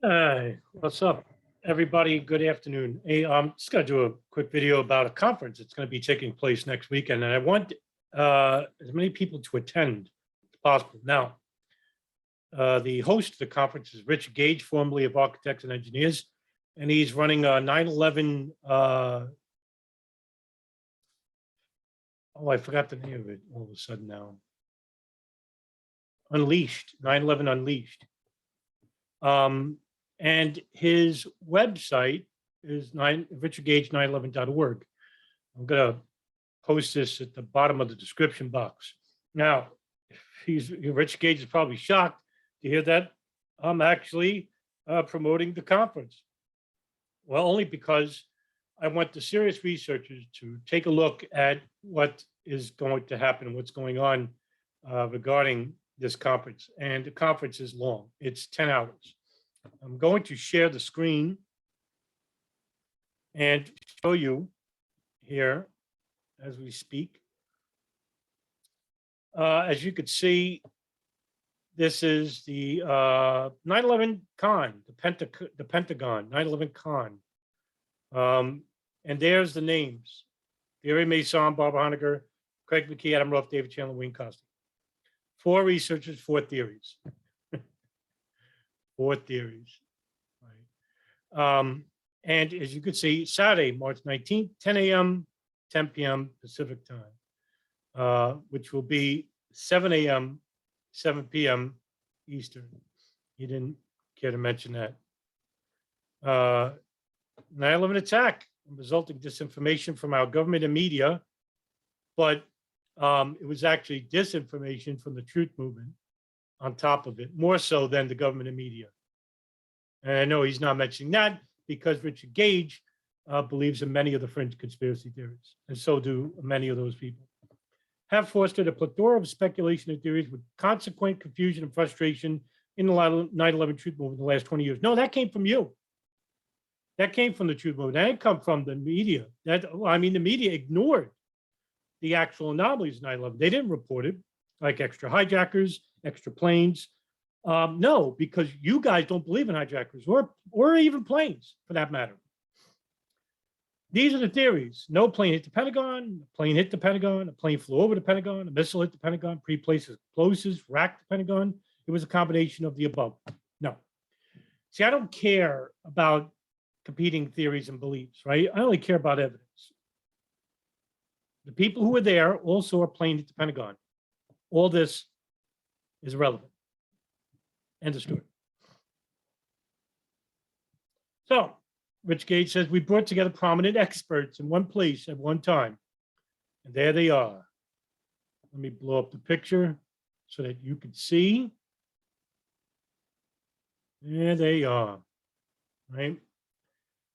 Hey, what's up, everybody? Good afternoon. Hey, I'm just going to do a quick video about a conference that's going to be taking place next weekend, and I want as many people to attend as possible. Now, the host of the conference is Gage, formerly of Architects and Engineers, and he's running a 9/11. Oh, I forgot the name of it all of a sudden now. Unleashed, 9/11 Unleashed. And his website is richardgage911.org. I'm going to post this at the bottom of the description box. Now, Rich Gage is probably shocked to hear that I'm actually promoting the conference. Well, only because I want the serious researchers to take a look at what is going to happen, what's going on regarding this conference. And the conference is long. It's 10 hours. I'm going to share the screen and show you here as we speak. As you could see, this is the 9/11 Con, the Pentagon, 9/11 Con. And there's the names: Thierry, Messean, Barbara Honegger, Craig McKee, Adam Ruff, David Chandler, Wayne Coste. 4 researchers, 4 theories. 4 theories, right? And as you can see, Saturday, March 19th, 10 a.m., 10 p.m. Pacific time, which will be 7 a.m., 7 p.m. Eastern. You didn't care to mention that. 9/11 attack, resulting disinformation from our government and media, but it was actually disinformation from the truth movement on top of it, more so than the government and media. And I know he's not mentioning that because Richard Gage believes in many of the fringe conspiracy theories, and so do many of those people. Have fostered a plethora of speculation and theories with consequent confusion and frustration in the 9/11 truth movement in the last 20 years. No, that came from you. That came from the truth movement. That didn't come from the media. The media ignored the actual anomalies of 9/11. They didn't report it, like extra hijackers, extra planes. No, because you guys don't believe in hijackers or even planes for that matter. These are the theories. No plane hit the Pentagon, a plane hit the Pentagon, a plane flew over the Pentagon, a missile hit the Pentagon, pre-placed explosives racked the Pentagon. It was a combination of the above. No. See, I don't care about competing theories and beliefs, right? I only care about evidence. The people who were there also are plane hit the Pentagon. All this is relevant. End of story. So, Rich Gage says, we brought together prominent experts in one place at one time. And there they are. Let me blow up the picture so that you can see. There they are, right?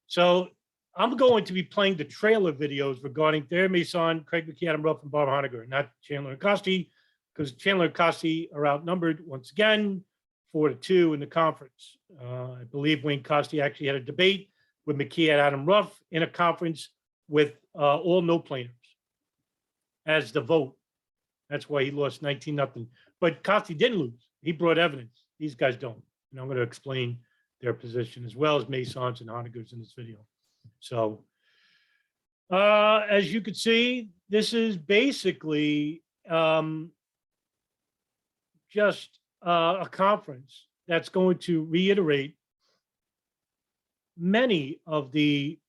So I'm going to be playing the trailer videos regarding Thierry, Messean, Craig McKee, Adam Ruff, and Barbara Honegger, not Chandler and Coste, because Chandler and Coste are outnumbered once again, 4-2 in the conference. I believe Wayne Coste actually had a debate with McKee and Adam Ruff in a conference with all no-planers as the vote. That's why he lost 19-0. But Coste didn't lose. He brought evidence. These guys don't. And I'm going to explain their position as well as Messean's and Honegger's in this video. So as you can see, this is basically just a conference that's going to reiterate many of the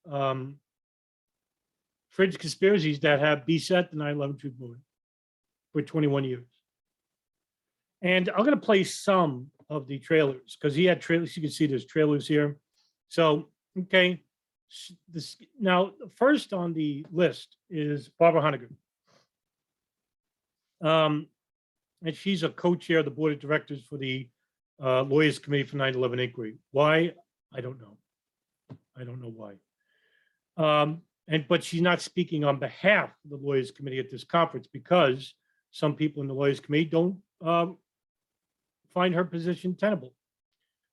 fringe conspiracies that have beset the 9/11 truth movement for 21 years. And I'm going to play some of the trailers because he had trailers. You can see there's trailers here. So, okay. Now, first on the list is Barbara Honegger. And she's a co-chair of the board of directors for the Lawyers Committee for 9/11 Inquiry. Why? I don't know. I don't know why. But she's not speaking on behalf of the Lawyers Committee at this conference because some people in the Lawyers Committee don't find her position tenable.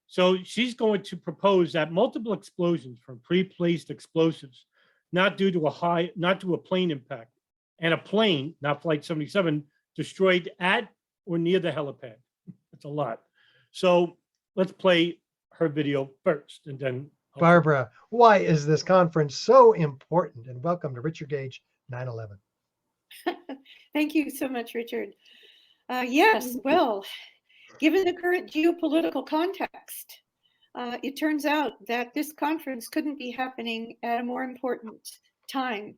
So she's going to propose that multiple explosions from pre-placed explosives, not due to a plane impact, and a plane, not Flight 77, destroyed at or near the helipad. That's a lot. So let's play her video first, and then Barbara, why is this conference so important? And welcome to Richard Gage 9/11. Thank you so much, Richard. Yes, well, given the current geopolitical context, it turns out that this conference couldn't be happening at a more important time.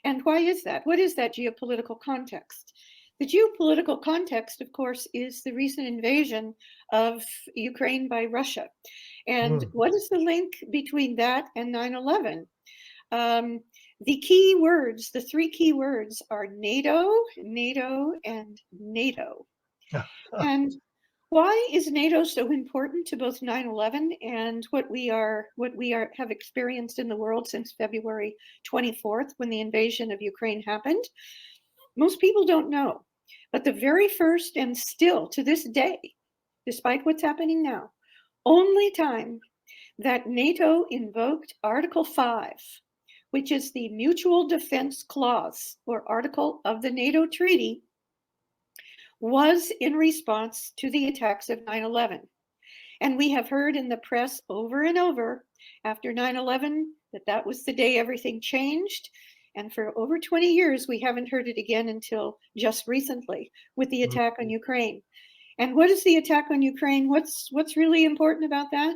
And why is that? What is that geopolitical context? The geopolitical context, of course, is the recent invasion of Ukraine by Russia. And what is the link between that and 9/11? The key words, the three key words are NATO, NATO, and NATO. And why is NATO so important to both 9/11 and what we have experienced in the world since February 24th, when the invasion of Ukraine happened? Most people don't know, but the very first and still to this day, despite what's happening now, only time that NATO invoked Article 5, which is the Mutual Defense Clause or article of the NATO treaty, was in response to the attacks of 9/11. And we have heard in the press over and over after 9/11 that that was the day everything changed. And for over 20 years, we haven't heard it again until just recently with the attack on Ukraine. And what is the attack on Ukraine? What's really important about that?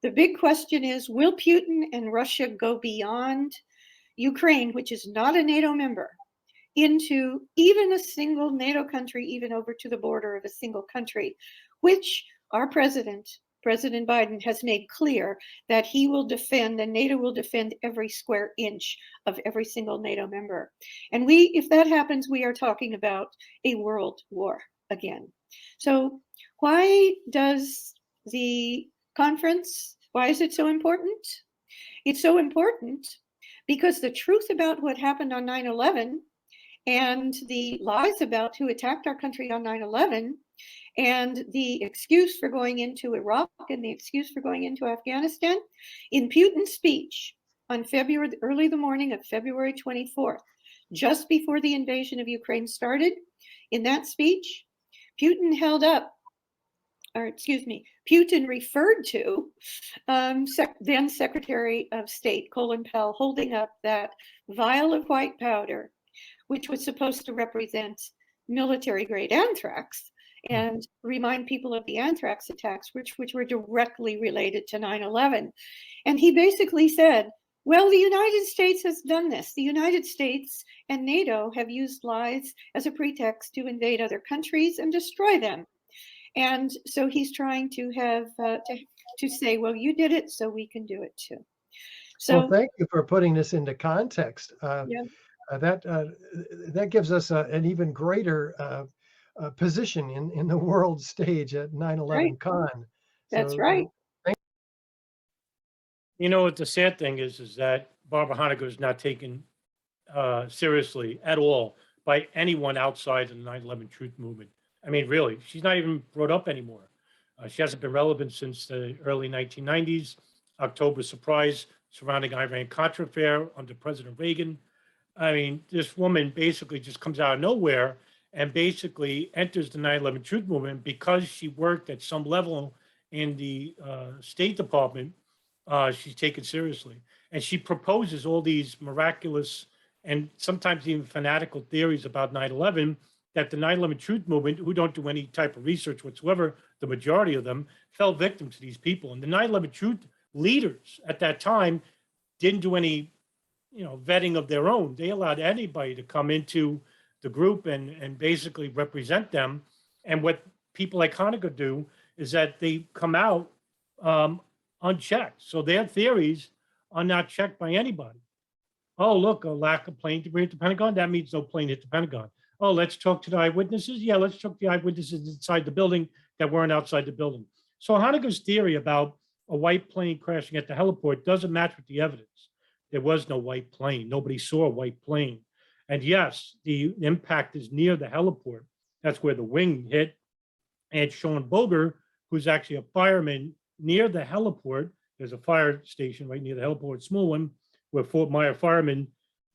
The big question is, will Putin and Russia go beyond Ukraine, which is not a NATO member, into even a single NATO country, even over to the border of a single country, which our President Biden, has made clear that he will defend, and NATO will defend every square inch of every single NATO member. And if that happens, we are talking about a world war again. So why does the conference, why is it so important? It's so important because the truth about what happened on 9/11 and the lies about who attacked our country on 9/11 and the excuse for going into Iraq and the excuse for going into Afghanistan, in Putin's speech on early the morning of February 24th, just before the invasion of Ukraine started, in that speech, Putin referred to then Secretary of State Colin Powell holding up that vial of white powder, which was supposed to represent military-grade anthrax and remind people of the anthrax attacks, which were directly related to 9/11. And he basically said, well, the United States has done this. The United States and NATO have used lies as a pretext to invade other countries and destroy them. And so he's trying to have to say, well, you did it, so we can do it too. So well, thank you for putting this into context. yeah. That gives us an even greater position in the world stage at 9/11 Right. Con. That's right. You know what the sad thing is that Barbara Honegger is not taken seriously at all by anyone outside of the 9/11 truth movement. I mean, really, she's not even brought up anymore. She hasn't been relevant since the early 1990s, October surprise surrounding Iran-Contra affair under President Reagan. I mean, this woman basically just comes out of nowhere and basically enters the 9/11 truth movement because she worked at some level in the State Department. She's taken seriously. And she proposes all these miraculous and sometimes even fanatical theories about 9/11 that the 9/11 truth movement, who don't do any type of research whatsoever, the majority of them fell victim to these people. And the 9/11 truth leaders at that time didn't do any, vetting of their own. They allowed anybody to come into the group and basically represent them. And what people like Honegger do is that they come out unchecked. So their theories are not checked by anybody. Oh, look, a lack of plane debris at the Pentagon. That means no plane hit the Pentagon. Oh, let's talk to the eyewitnesses. Yeah, let's talk to the eyewitnesses inside the building that weren't outside the building. So Honegger's theory about a white plane crashing at the heliport doesn't match with the evidence. There was no white plane. Nobody saw a white plane. And yes, the impact is near the heliport. That's where the wing hit. And Sean Boger, who's actually a fireman near the heliport, there's a fire station right near the heliport, small one, where Fort Myer firemen,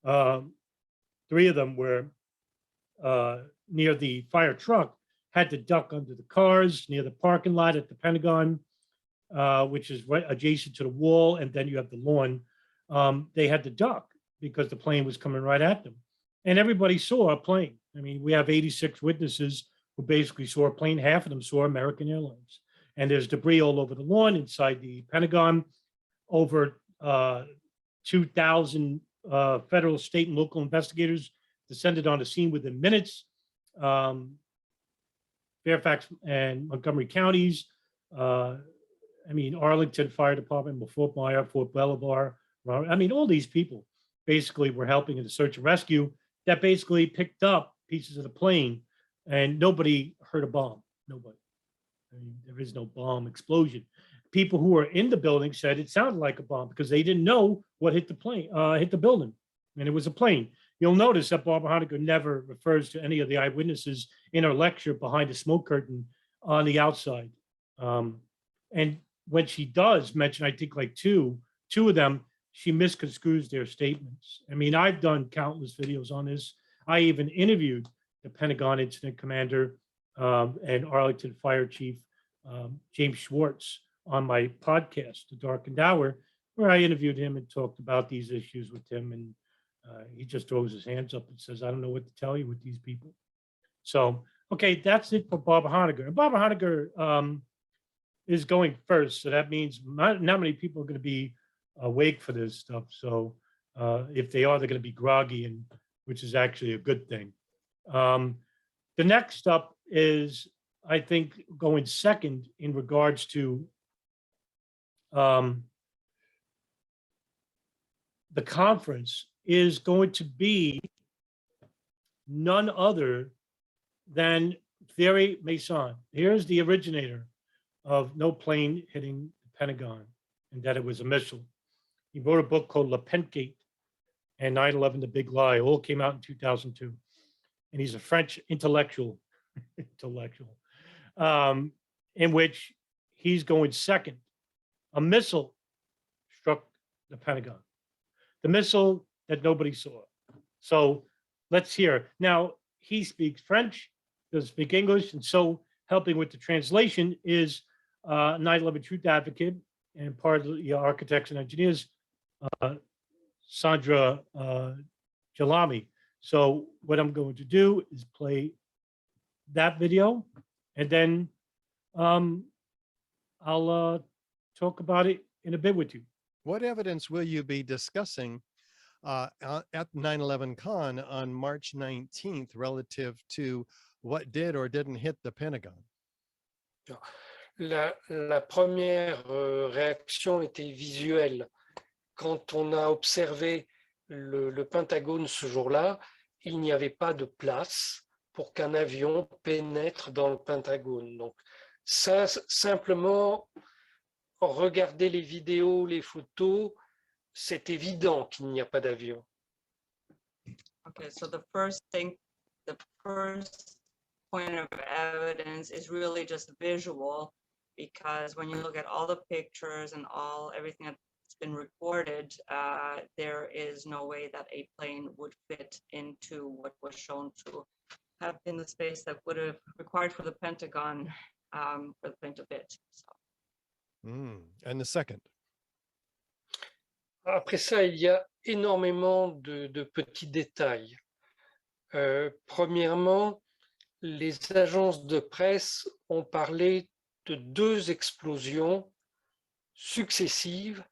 3 of them were near the fire truck, had to duck under the cars near the parking lot at the Pentagon. which is right adjacent to the wall, and then you have the lawn. They had to duck because the plane was coming right at them. And everybody saw a plane. I mean, we have 86 witnesses who basically saw a plane. Half of them saw American Airlines. And there's debris all over the lawn inside the Pentagon. Over 2,000 federal, state, and local investigators descended on the scene within minutes. Fairfax and Montgomery counties. I mean, Arlington Fire Department, Fort Myer, Fort Belvoir. I mean, all these people basically were helping in the search and rescue that basically picked up pieces of the plane, and nobody heard a bomb. Nobody. I mean, there is no bomb explosion. People who were in the building said it sounded like a bomb because they didn't know what hit the plane, hit the building, and it was a plane. You'll notice that Barbara Honegger never refers to any of the eyewitnesses in her lecture behind the smoke curtain on the outside. And when she does mention, I think like two of them, she misconstrues their statements. I mean, I've done countless videos on this. I even interviewed the Pentagon incident commander and Arlington Fire Chief James Schwartz on my podcast, The Darkened Hour, where I interviewed him and talked about these issues with him. And he just throws his hands up and says, I don't know what to tell you with these people. So, okay, that's it for Barbara Honegger. And Barbara Honegger is going first. So that means not many people are going to be awake for this stuff. So if they are, they're going to be groggy, and which is actually a good thing. The next up is, I think, going second in regards to the conference is going to be none other than Thierry Messean. Here's the originator of no plane hitting the Pentagon and that it was a missile. He wrote a book called Le Pentagone and 9/11, The Big Lie. All came out in 2002. And he's a French intellectual, in which he's going second. A missile struck the Pentagon. The missile that nobody saw. So let's hear. Now, he speaks French, doesn't speak English, and so helping with the translation is 9/11 Truth Advocate and part of the architects and engineers, Sandra Jalami. So what I'm going to do is play that video, and then I'll talk about it in a bit with you. What evidence will you be discussing at 9/11 Con on March 19th relative to what did or didn't hit the Pentagon? La première réaction était visuelle. Quand on a observé le Pentagone ce jour-là, il n'y avait pas de place pour qu'un avion pénètre dans le Pentagone. Donc, ça, simplement, regarder les vidéos, les photos, c'est évident qu'il n'y a pas d'avion. Okay, so the first point of evidence is really just visual, because when you look at all the pictures and everything that's been recorded, there is no way that a plane would fit into what was shown to have been the space that would have required for the Pentagon for the plane to fit. So. And the second? Après ça, il y a énormément de petits détails. Premièrement, les agences de presse ont parlé de 2 explosions successives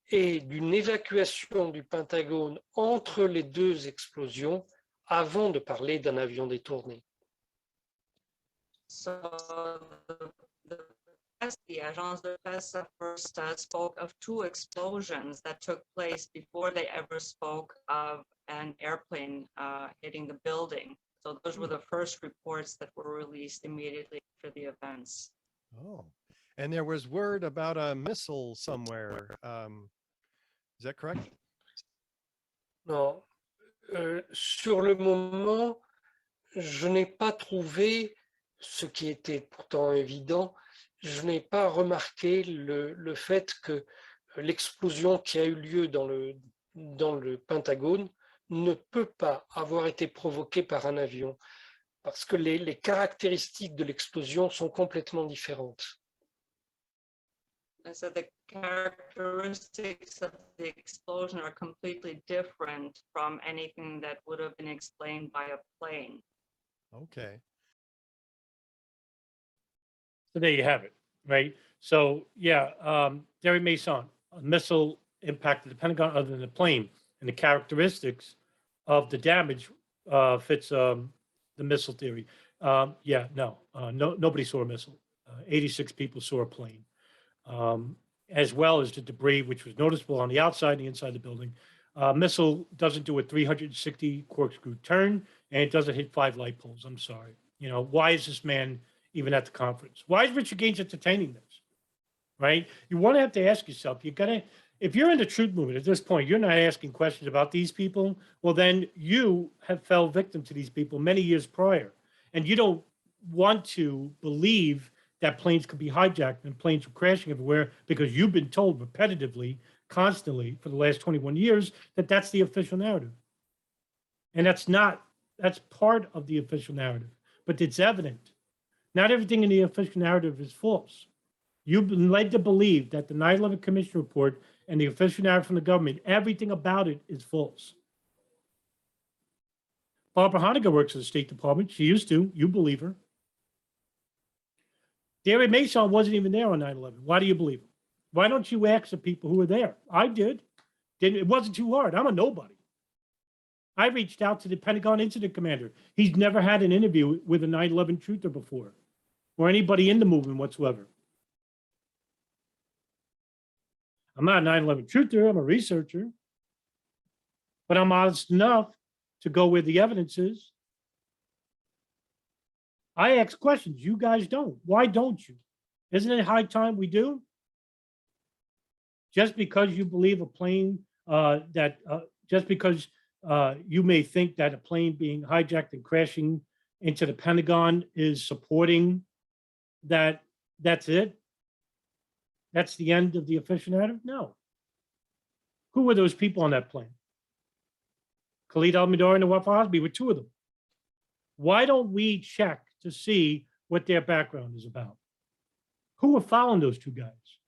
et d'une évacuation du Pentagone entre les 2 explosions avant de parler d'un avion détourné. So the agence de presse first spoke of 2 explosions that took place before they ever spoke of an airplane hitting the building. So those were the first reports that were released immediately after the events. Oh, and there was word about a missile somewhere. Is that correct? Non. Sur le moment, je n'ai pas trouvé, ce qui était pourtant évident, je n'ai pas remarqué le fait que l'explosion qui a eu lieu dans le Pentagone ne peut pas avoir été provoquée par un avion, parce que les caractéristiques de l'explosion sont complètement différentes. I said the characteristics of the explosion are completely different from anything that would have been explained by a plane. Okay. So there you have it, right? So yeah, Thierry Messean, a missile impacted the Pentagon other than the plane, and the characteristics of the damage fits the missile theory. Yeah, no, nobody saw a missile. 86 people saw a plane, as well as the debris, which was noticeable on the outside and the inside of the building. Missile doesn't do a 360 corkscrew turn, and it doesn't hit 5 light poles. I'm sorry. You know, why is this man even at the conference? Why is Richard Gage entertaining this? Right? You want to have to ask yourself, if you're in the truth movement at this point, you're not asking questions about these people, well, then you have fell victim to these people many years prior. And you don't want to believe that planes could be hijacked and planes were crashing everywhere because you've been told repetitively, constantly for the last 21 years that that's the official narrative. And that's part of the official narrative, but it's evident. Not everything in the official narrative is false. You've been led to believe that the 9/11 Commission report and the official narrative from the government, everything about it is false. Barbara Honegger works at the State Department. She used to. You believe her. Thierry Messean wasn't even there on 9/11. Why do you believe him? Why don't you ask the people who were there? I did. It wasn't too hard. I'm a nobody. I reached out to the Pentagon incident commander. He's never had an interview with a 9/11 truther before, or anybody in the movement whatsoever. I'm not a 9/11 truther. I'm a researcher. But I'm honest enough to go where the evidence is. I ask questions. You guys don't. Why don't you? Isn't it high time we do? Just because you believe a plane, just because you may think that a plane being hijacked and crashing into the Pentagon is supporting that, that's it? That's the end of the official narrative? No. Who were those people on that plane? Khalid al-Mihdhar and Nawaf Osby were 2 of them. Why don't we check to see what their background is about? Who were following those 2 guys?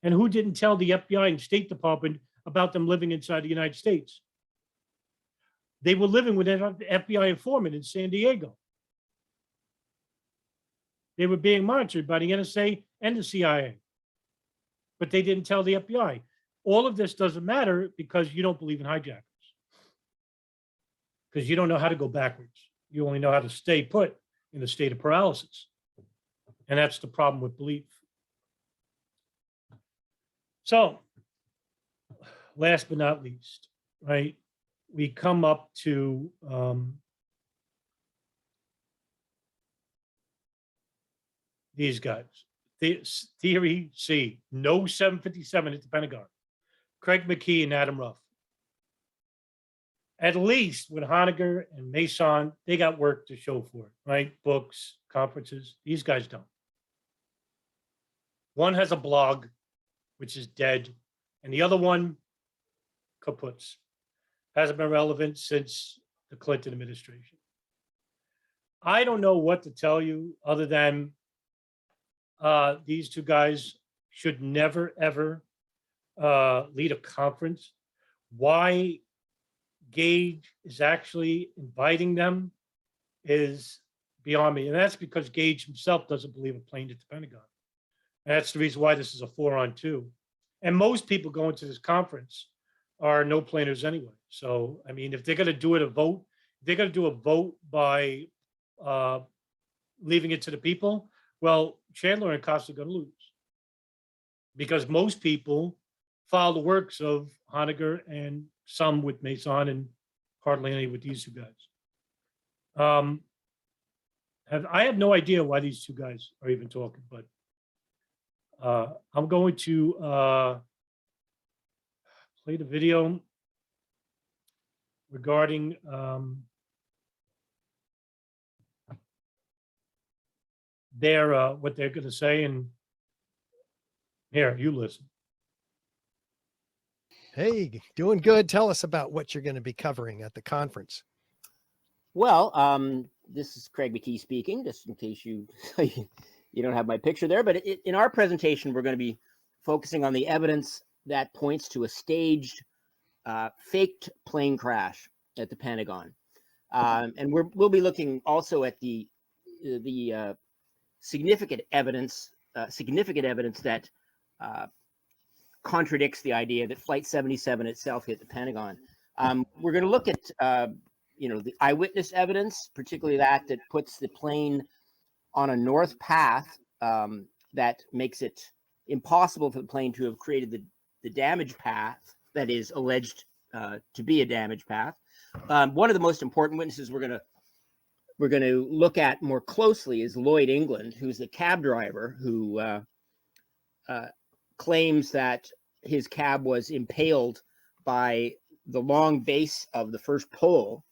And who didn't tell the FBI and State Department about them living inside the United States? They were living with an FBI informant in San Diego. They were being monitored by the NSA and the CIA, but they didn't tell the FBI. All of this doesn't matter because you don't believe in hijackers, because you don't know how to go backwards. You only know how to stay put in a state of paralysis. And that's the problem with belief. So, last but not least, right, we come up to these guys. Theory C, no 757 at the Pentagon. Craig McKee and Adam Ruff. At least with Honegger and Messean, they got work to show for it, right? Books, conferences. These guys don't. One has a blog, which is dead, and the other one, kaputs. Hasn't been relevant since the Clinton administration. I don't know what to tell you other than these 2 guys should never, ever lead a conference. Why Gage is actually inviting them is beyond me. And that's because Gage himself doesn't believe a plane at the Pentagon. And that's the reason why this is a 4-on-2. And most people going to this conference are no planers anyway. So, I mean, if they're going to do it a vote, they're going to do a vote by leaving it to the people. Well, Chandler and Coste are going to lose because most people follow the works of Honegger and some with Messean and hardly any with these 2 guys. I have no idea why these 2 guys are even talking, but I'm going to play the video regarding what they're going to say, and here, you listen. Hey, doing good. Tell us about what you're going to be covering at the conference. Well, this is Craig McKee speaking, just in case you you don't have my picture there, but in our presentation, we're going to be focusing on the evidence that points to a staged, faked plane crash at the Pentagon. And we'll be looking also at the significant evidence that contradicts the idea that Flight 77 itself hit the Pentagon. We're going to look at the eyewitness evidence, particularly that puts the plane on a north path that makes it impossible for the plane to have created the damage path that is alleged to be a damage path. One of the most important witnesses we're going to look at more closely is Lloyd England, who's the cab driver who claims that his cab was impaled by the long base of the first pole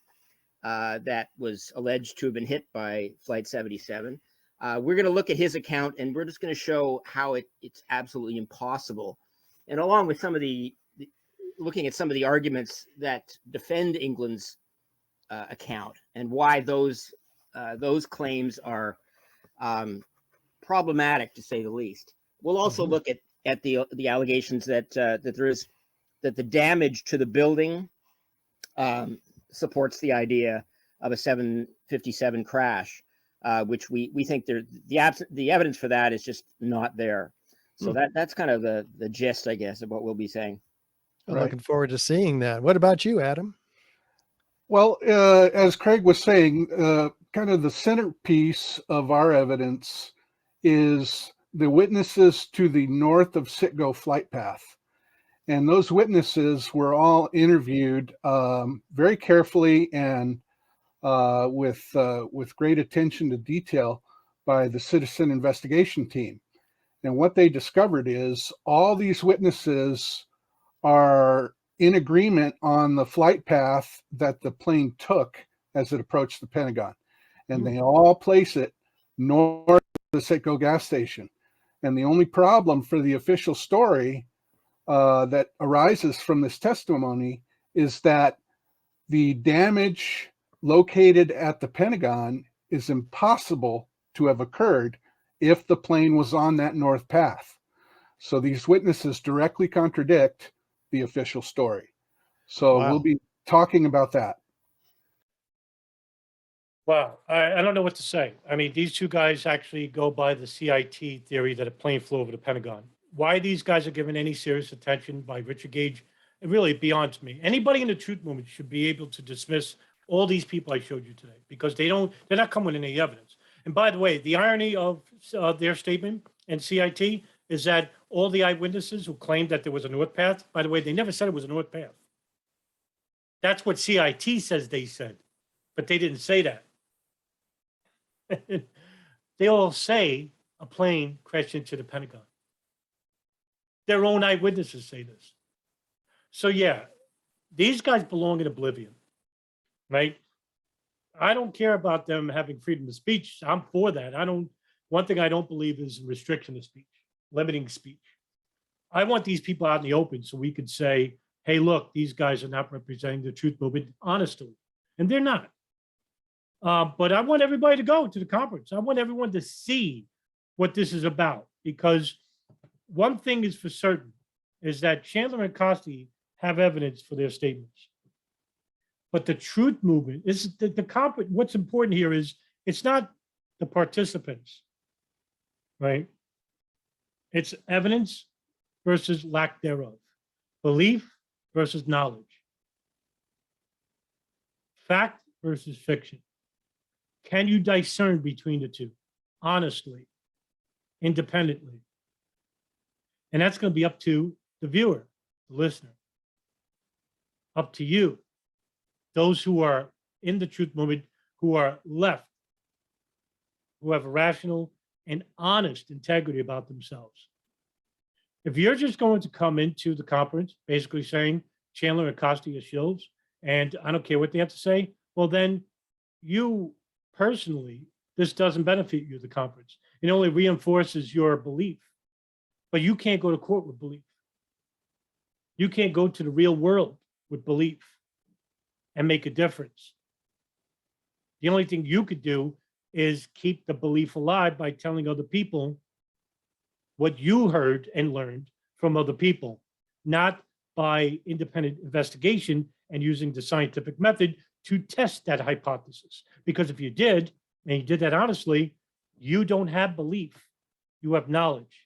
that was alleged to have been hit by Flight 77. We're going to look at his account, and we're just going to show how it's absolutely impossible. And along with looking at some of the arguments that defend England's account and why those claims are problematic, to say the least. We'll also look at the allegations that the damage to the building supports the idea of a 757 crash, which we think the evidence for that is just not there. So that's kind of the gist, I guess, of what we'll be saying. I'm looking forward to seeing that. What about you, Adam? Well, as Craig was saying, kind of the centerpiece of our evidence is the witnesses to the north of Citgo flight path. And those witnesses were all interviewed very carefully and with great attention to detail by the citizen investigation team. And what they discovered is all these witnesses are in agreement on the flight path that the plane took as it approached the Pentagon. And they all place it north of the Citgo gas station. And the only problem for the official story that arises from this testimony is that the damage located at the Pentagon is impossible to have occurred if the plane was on that north path. So these witnesses directly contradict the official story. So we'll be talking about that. Wow, I don't know what to say. I mean, these two guys actually go by the CIT theory that a plane flew over the Pentagon. Why these guys are given any serious attention by Richard Gage, it really beyond me. Anybody in the truth movement should be able to dismiss all these people I showed you today because they're not coming with any evidence. And by the way, the irony of their statement and CIT is that all the eyewitnesses who claimed that there was a north path, by the way, they never said it was a north path. That's what CIT says they said, but they didn't say that. They all say a plane crashed into the Pentagon. Their own eyewitnesses say this. So yeah, these guys belong in oblivion, right? I don't care about them having freedom of speech. I'm for that. One thing I don't believe is restriction of speech, limiting speech. I want these people out in the open so we could say, hey, look, these guys are not representing the truth movement honestly. And they're not. But I want everybody to go to the conference. I want everyone to see what this is about, because one thing is for certain is that Chandler and Coste have evidence for their statements. But the truth movement is the conference. What's important here is it's not the participants, right? It's evidence versus lack thereof, belief versus knowledge, fact versus fiction. Can you discern between the two honestly, independently? And that's going to be up to the viewer, the listener, up to you, those who are in the truth movement, who are left, who have a rational and honest integrity about themselves. If you're just going to come into the conference basically saying Chandler and Coste are shills, and I don't care what they have to say, well, then you personally, this doesn't benefit you, the conference. It only reinforces your belief. But you can't go to court with belief. You can't go to the real world with belief and make a difference. The only thing you could do is keep the belief alive by telling other people what you heard and learned from other people, not by independent investigation and using the scientific method to test that hypothesis. Because if you did, and you did that honestly, you don't have belief, you have knowledge.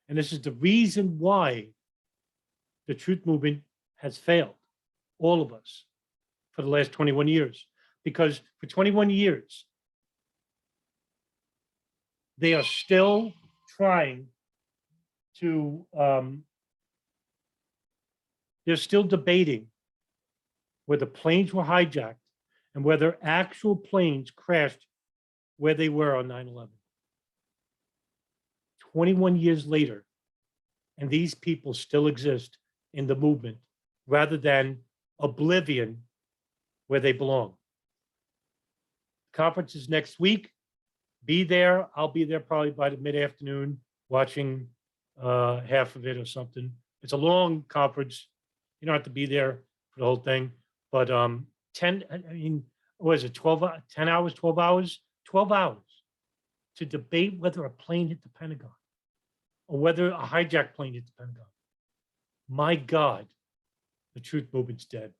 And this is the reason why the truth movement has failed, all of us, for the last 21 years. Because for 21 years, they are still trying to, they're still debating whether planes were hijacked and whether actual planes crashed where they were on 9/11. 21 years later, and these people still exist in the movement rather than oblivion where they belong. Conference is next week. Be there. I'll be there probably by the mid-afternoon watching half of it or something. It's a long conference. You don't have to be there for the whole thing, but 10, I mean, what is it, 12, 10 hours, 12 hours? 12 hours to debate whether a plane hit the Pentagon or whether a hijacked plane hit the Pentagon. My God, the truth movement's dead.